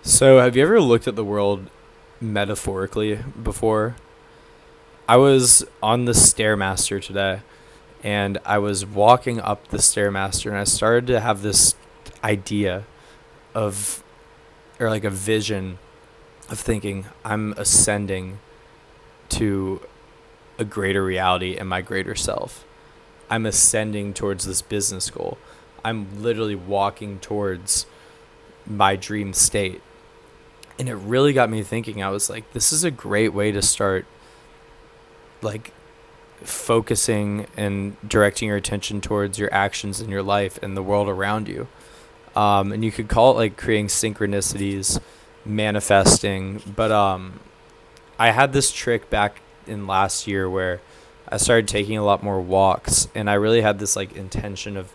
So, have you ever looked at the world metaphorically before? I was on the Stairmaster today, and I was walking up the Stairmaster, and I started to have this idea of, or like a vision of thinking, I'm ascending to a greater reality and my greater self. I'm ascending towards this business goal. I'm literally walking towards my dream state. And it really got me thinking. I was like, this is a great way to start, like, focusing and directing your attention towards your actions in your life and the world around you. And you could call it like creating synchronicities, manifesting. But I had this trick back in last year where I started taking a lot more walks, and I really had this like intention of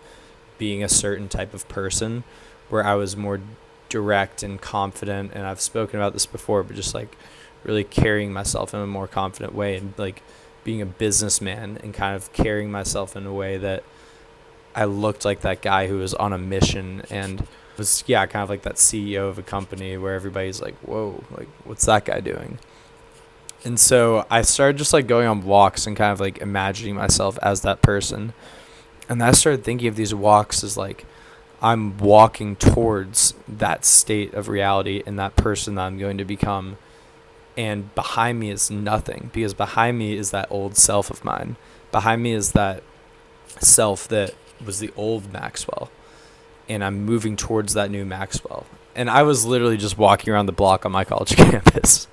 being a certain type of person where I was more direct and confident. And I've spoken about this before, but just like really carrying myself in a more confident way, and like being a businessman and kind of carrying myself in a way that I looked like that guy who was on a mission and was, yeah, kind of like that CEO of a company where everybody's like, whoa, like, what's that guy doing? And so I started just like going on walks and kind of like imagining myself as that person. And I started thinking of these walks as like I'm walking towards that state of reality and that person that I'm going to become. And behind me is nothing, because behind me is that old self of mine. Behind me is that self that was the old Maxwell. And I'm moving towards that new Maxwell. And I was literally just walking around the block on my college campus.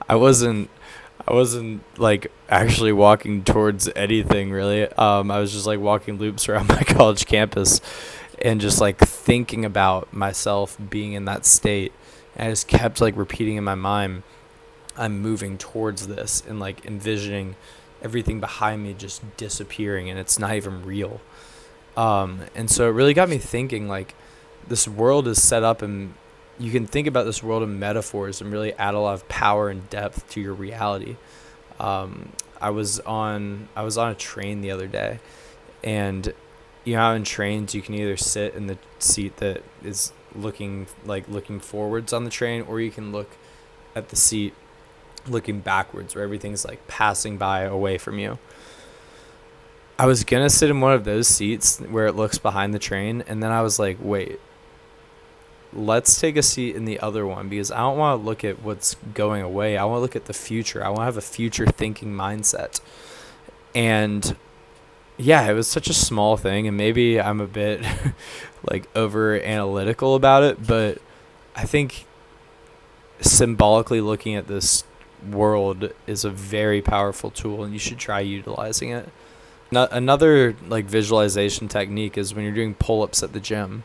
I wasn't like actually walking towards anything really. I was just like walking loops around my college campus and just like thinking about myself being in that state. And I just kept like repeating in my mind, I'm moving towards this, and like envisioning everything behind me just disappearing, and it's not even real. And so it really got me thinking, like, this world is set up, and you can think about this world in metaphors and really add a lot of power and depth to your reality. I was on a train the other day, and you know how in trains you can either sit in the seat that is looking forwards on the train, or you can look at the seat looking backwards where everything's like passing by away from you. I was gonna sit in one of those seats where it looks behind the train, and then I was like, wait, let's take a seat in the other one, because I don't want to look at what's going away. I want to look at the future. I want to have a future thinking mindset. And yeah, it was such a small thing, and maybe I'm a bit like over analytical about it, but I think symbolically looking at this world is a very powerful tool, and you should try utilizing it. Another like visualization technique is when you're doing pull-ups at the gym,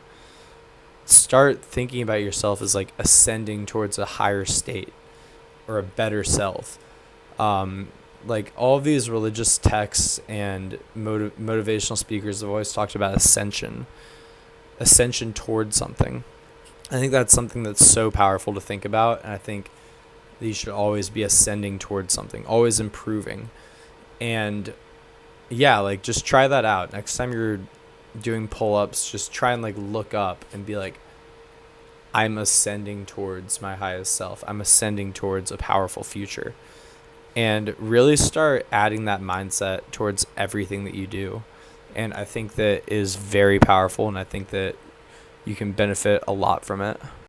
start thinking about yourself as like ascending towards a higher state or a better self. Like all of these religious texts and motivational speakers have always talked about ascension towards something. I think that's something that's so powerful to think about, and I think that you should always be ascending towards something, always improving. And yeah, like just try that out. Next time you're doing pull-ups, just try and like look up and be like, I'm ascending towards my highest self. I'm ascending towards a powerful future. And really start adding that mindset towards everything that you do. And I think that is very powerful, and I think that you can benefit a lot from it.